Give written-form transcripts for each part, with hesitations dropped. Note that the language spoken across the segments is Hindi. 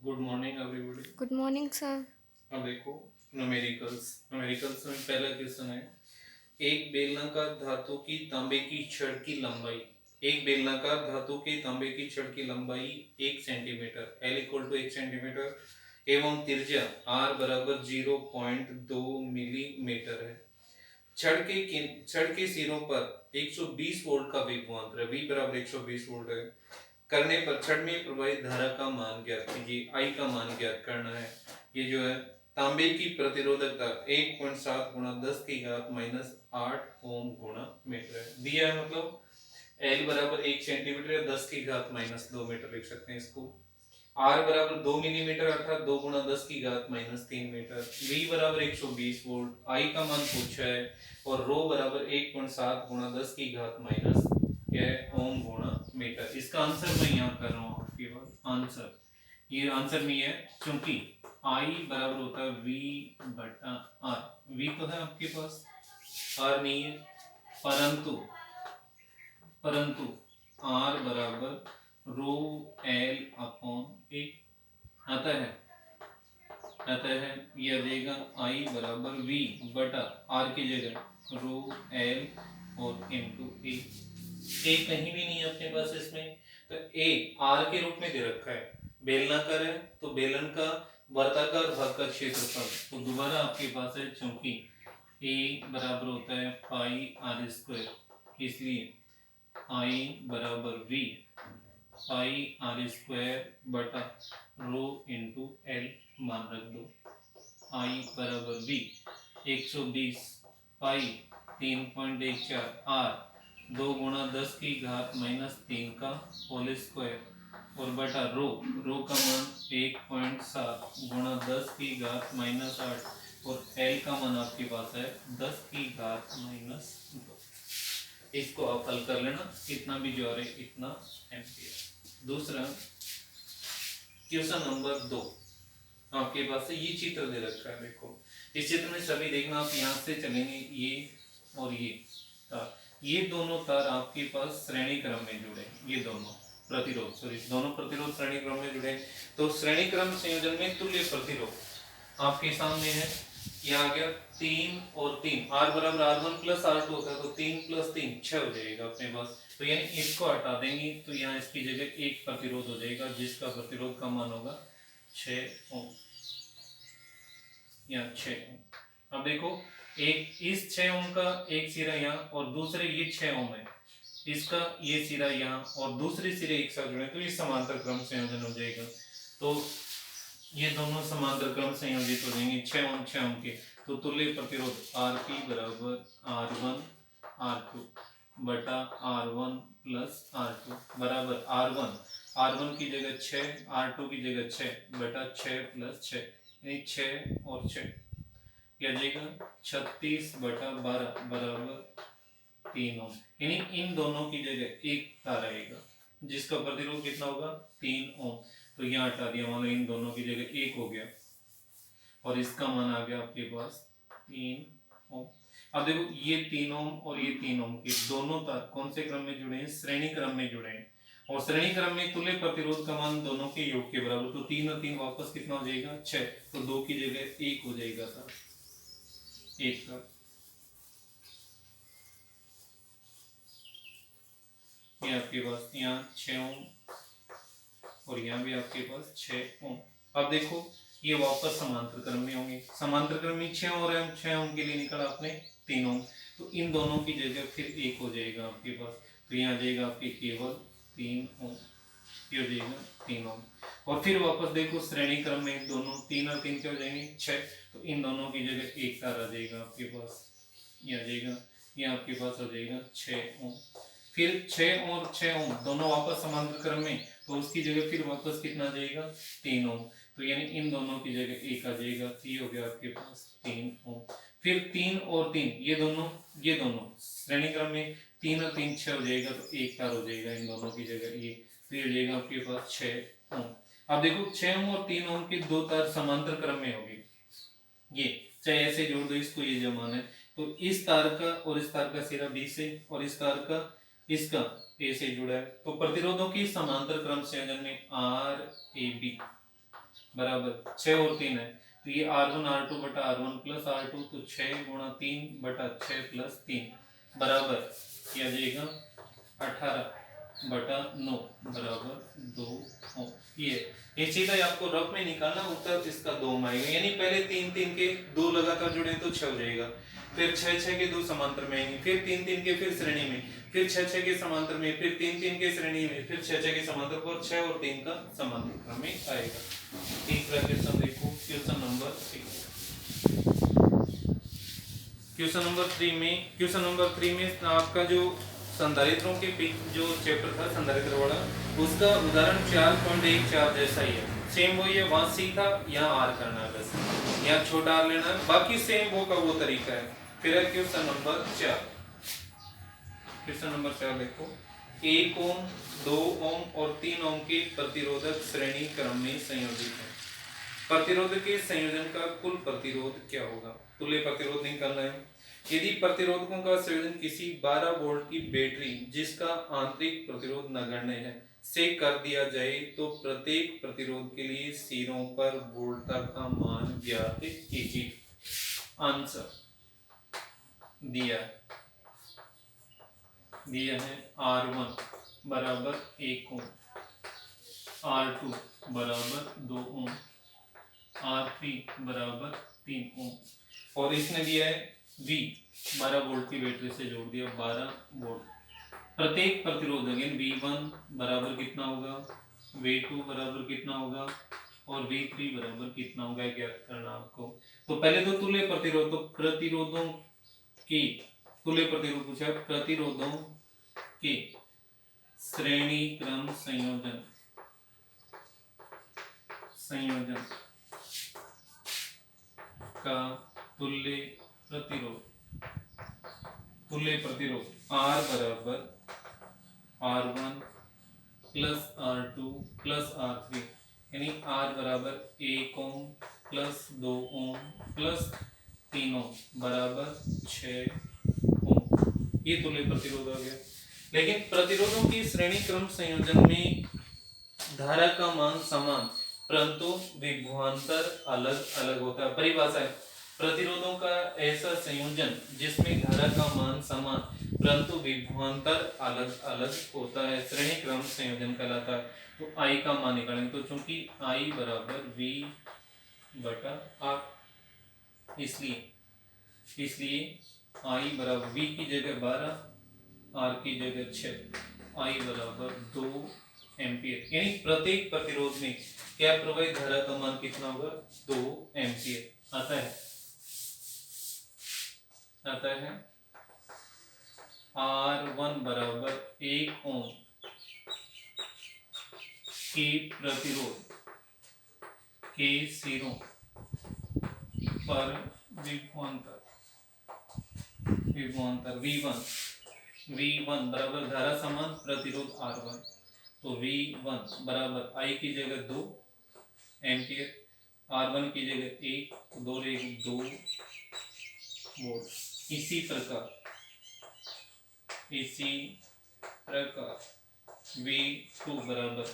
Good morning everybody. Good morning sir. अब देखो, न्यूमेरिकल्स न्यूमेरिकल्स में पहला क्वेश्चन है। एक बेलनाकार धातु की तांबे की छड़ की लंबाई एक बेलनाकार धातु के तांबे की छड़ की लंबाई 1 centimetre L equal to 1 centimetre एवं त्रिज्या आर बराबर 0.2 मिलीमीटर है। छड़ के सिरों पर 120 वोल्ट का विभवांतर वी बराबर 120 वोल्ट है। करने पर छड़ में प्रवाहित धारा का मान ज्ञात कीजिए। आई का मान ज्ञात करना है। ये जो है तांबे की प्रतिरोधकता 1.7 गुणा 10 की घात माइनस 8 ओम गुणा मीटर है दिया है। मतलब एल बराबर 1 सेंटीमीटर या 10 की घात माइनस 2 मीटर लिख सकते हैं इसको। आर बराबर 2 मिलीमीटर अर्थात 2 गुणा 10 की घात माइनस 3 मीटर। वी बराबर 120 वोल्ट। आई का मान पूछा है। और रो बराबर 1.7 गुणा 10 की घात माइनस क्या है ओम गुणा मीटर। इसका आंसर मैं यहाँ कर रहा हूँ आपके पास। आंसर ये आंसर नहीं है क्योंकि आई बराबर होता है वी बटा आर। वी तो है आपके पास, आर नहीं है। परंतु परंतु आर बराबर रो एल अपॉन ए आता है। ये आ जाएगा आई बराबर वी बटा आर की जगह रो एल और इनटू ए। कहीं भी नहीं है अपने पास इसमें। तो ए आर के रूप में दे रखा है। बेलनाकार है तो बेलन का वर्ताकार भाग का क्षेत्रफल तो दोबारा आपके पास है क्योंकि ए बराबर होता है पाई आर स्क्वायर। इसलिए आई बराबर वी पाई आर स्क्वायर बटा रो इंटू एल मान रख दो। आई बराबर वी 120 पाई 3.14 आर 2 गुणा 10 की घात माइनस 3 का होल स्क्वायर और बटा रो का मान 1.7 गुणा 10 की घात माइनस 8 और एल का मान आपके पास है 10 की घात माइनस 2। इसको आप हल कर लेना। इतना भी जो है इतना एम्पियर। दूसरा क्वेश्चन नंबर 2 आपके पास से ये चित्र दे रखा है। देखो इस चित्र में सभी देखना, आप यहाँ से चलेंगे ये और ये तार, ये दोनों तार आपके पास श्रेणी क्रम में जुड़े। ये दोनों प्रतिरोध श्रेणी क्रम में जुड़े। तो श्रेणी क्रम संयोजन में तुल्य प्रतिरोध आपके सामने है। ये आ गया 3 और 3 आर बराबर R1 प्लस R2 होता है तो 3 + 3 6 हो जाएगा अपने पास। तो यानी इसको हटा देंगे तो यहाँ इसकी जगह एक प्रतिरोध हो जाएगा जिसका प्रतिरोध का मान होगा 6 ओम या 6 ओम। अब देखो एक इस 6 ओम का एक सिरा यहाँ और दूसरे ये 6 ओम है, इसका ये सिरा यहाँ और दूसरे सिरे एक साथ जुड़े तो ये समांतर क्रम संयोजन हो जाएगा। तो ये दोनों समांतर क्रम संयोजित हो जाएंगे 6 ओम के। तो तुल्य प्रतिरोध आर पी बराबर R1 R2 बटा R1 प्लस R2 बराबर R1 की जगह 6 R2 की जगह 6 बटा 6 + 6 यानी 6 और 6 क्या जाएगा 36 बटा 12 बराबर 3 ओम। यानी इन दोनों की जगह एक तार आएगा जिसका प्रतिरोध कितना होगा 3 ओम। तो यहाँ हटा दिया, मान लो इन दोनों की जगह एक हो गया और इसका मान आ गया आपके पास 3 ओम। अब देखो ये 3 ओम और ये 3 ओम के दोनों तार कौन से क्रम में जुड़े हैं, श्रेणी क्रम में जुड़े हैं। और श्रेणी क्रम में तुल्य प्रतिरोध का मान दोनों के योग के बराबर। तो 3 और 3 वापस कितना हो जाएगा 6। तो 2 की जगह 1 हो जाएगा तार, एक तार। ये आपके पास यहाँ 6 ओम और यहाँ भी आपके पास 6 ओम। अब देखो ये वापस समांतर क्रम में होंगे। समांतर क्रम में 6 और 6 ओम के लिए निकला आपने 3 ओम। तो इन दोनों की जगह फिर एक हो जाएगा आपके पास। तो यहाँ आ जाएगा आपके केवल 3 ओम। ये हो जाएगा 3 ओम। और फिर वापस देखो श्रेणी क्रम में दोनों 3 और 3 क्या हो जाएंगे 6। तो इन दोनों की जगह एक तार आ जाएगा आपके पास। ये आ जाएगा, ये आपके पास हो जाएगा 6 ओम। फिर 6 और 6 ओम दोनों वापस समांतर क्रम में तो उसकी जगह फिर वापस कितना आ जाएगा 3 ओम। तो यानी इन दोनों की जगह एक आ जाएगा। तो ये हो गया आपके पास 3 ओम। फिर 3 और 3 ये दोनों श्रेणी क्रम में 3 और 3 6 हो जाएगा तो एक तार हो जाएगा इन दोनों की जगह ये। तो ये हो जाएगा आपके पास 6 ओम। अब देखो 6 ओम और 3 ओम के दो तार समांतर क्रम में होगी। ये चाहे ऐसे जोड़ दो इसको, ये जमान है। तो इस तार का और इस तार का सिरा बी से और इस तार का इसका ए से जुड़ा है। तो प्रतिरोधों की समांतर क्रम संयोजन में आर ए बी बराबर 6 और 3 है, तो ये R1 R2 बटा R1 प्लस R2, तो 6 गुणा 3 बटा 6 प्लस 3 बराबर किया जाएगा 18 बटा 9 बराबर 2 ओम। ये सीधा ही आपको रफ में निकालना, उत्तर इसका 2 में आएगा। यानी पहले 3 3 के 2 लगातार जुड़े तो 6 हो जाएगा, फिर 6 6 के 2 समांतर में आएंगे, फिर 3 3 के फिर श्रेणी में, फिर 6 6 के समांतर में, फिर 3 3 के श्रेणी में, फिर 6 6 के समांतर पर 6 और 3 का समांतर क्रम में आएगा। तीसरा क्वेश्चन देखो, क्वेश्चन नंबर 6। क्वेश्चन नंबर 3 में आपका जो संधारित्रों के जो चैप्टर था संधारित्र वाला, उसका उदाहरण 4.14 जैसा ही है, सेम वही है। वहां सी था, यहाँ आर करना है, बस यहाँ छोटा आर लेना है, बाकी सेम वो का वो तरीका है। फिर है क्वेश्चन नंबर 4। क्वेश्चन नंबर 4 देखो, 1 ओम 2 ओम और 3 ओम के प्रतिरोधक श्रेणी क्रम में संयोजित है। प्रतिरोध के संयोजन का कुल प्रतिरोध क्या होगा? तुल्य प्रतिरोध निकालना है। यदि प्रतिरोधकों का संयोजन किसी 12 वोल्ट की बैटरी जिसका आंतरिक प्रतिरोध नगण्य है से कर दिया जाए तो प्रत्येक प्रतिरोध के लिए सिरों पर वोल्टता का मान ज्ञात कीजिए। आंसर दिया है R1 बराबर 1 ओम, R2 बराबर 2 ओम, R3 बराबर 3 ओम, और इसने दिया है V 12 वोल्ट की बैटरी से जोड़ दिया 12 वोल्ट। प्रत्येक प्रतिरोध V1 बराबर कितना होगा, V2 बराबर कितना होगा और V3 बराबर कितना होगा ज्ञात करना आपको। तो पहले तो तुल्य प्रतिरोध, तो प्रतिरोधों की तुल्य प्रतिरोध पूछा, प्रतिरोधों के श्रेणी क्रम संयोजन का तुल्य प्रतिरोध R बराबर R1 plus R2 plus R3, यानी R बराबर 1 ओम प्लस 2 ओम प्लस 3 ओम बराबर 6 ओम। ये तुल्य प्रतिरोध आ गया। लेकिन प्रतिरोधों की श्रेणी क्रम संयोजन में धारा का मान समान परंतु विभवांतर अलग अलग होता है। परिभाषा है, प्रतिरोधों का ऐसा संयोजन जिसमें धारा का मान समान परंतु विभवांतर अलग अलग होता है श्रेणी क्रम संयोजन कहलाता है। तो I का मान निकालेंगे, तो चूंकि I बराबर V बटा R, इसलिए I बराबर V की जगह 12, R की जगह 6, I बराबर 2 एम्पियर। यानी प्रत्येक प्रतिरोध में क्या प्रवाहित धारा का मान कितना होगा, 2 एम्पियर आता है। R1 बराबर 1 ओम के प्रतिरोध के सिरों पर विभवांतर V1 बराबर धारा समान प्रतिरोध R1, तो V1 बराबर I की जगह 2 एम्पियर, R1 की जगह 1, तो 2 वोल्ट। इसी प्रकार V2 बराबर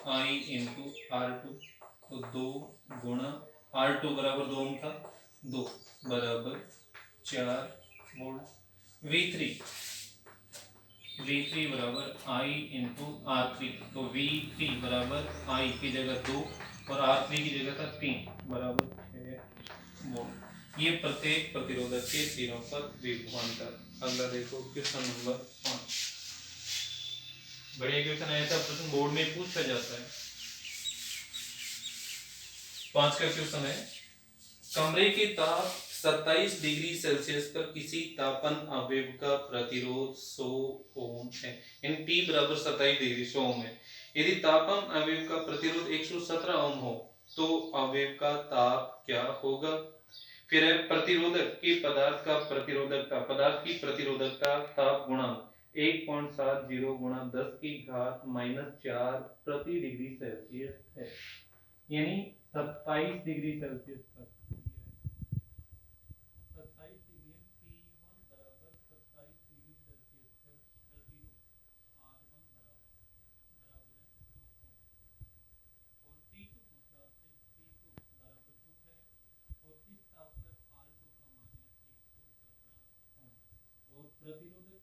I इंटू R2, तो 2 गुणा R2 बराबर 2 ओम था, 2 बराबर 4 वोल्ट। V3 बराबर I इंटू R3, तो V3 बराबर I की जगह 2 और R3 की जगह था 3 बराबर 6 वोल्ट। ये प्रत्येक प्रतिरोधक के सिरों पर विभवांतर। अगला देखो क्वेश्चन नंबर 5। बढ़िया क्वेश्चन आया था, प्रश्न बोर्ड में पूछा जाता है। 5 का क्वेश्चन है, कमरे के ताप 27 डिग्री सेल्सियस पर किसी तापन अवयव का प्रतिरोध 100 ओम है। यानी T बराबर 27 डिग्री 100 ओम है। यदि तापन अवयव का प्रतिरोध 117 ओम हो तो अवयव का ताप क्या होगा? फिर है प्रतिरोधक के पदार्थ की प्रतिरोधकता ताप गुणांक 1.70 गुणा 10 की घात -4 प्रति डिग्री सेल्सियस है। यानी 27 डिग्री सेल्सियस पर 27 डिग्री T1 बराबर 27 डिग्री सेल्सियस पर प्रतिरोध R1 बराबर है 2 ओम और T2 पूछा आपसे प्रतिरोधक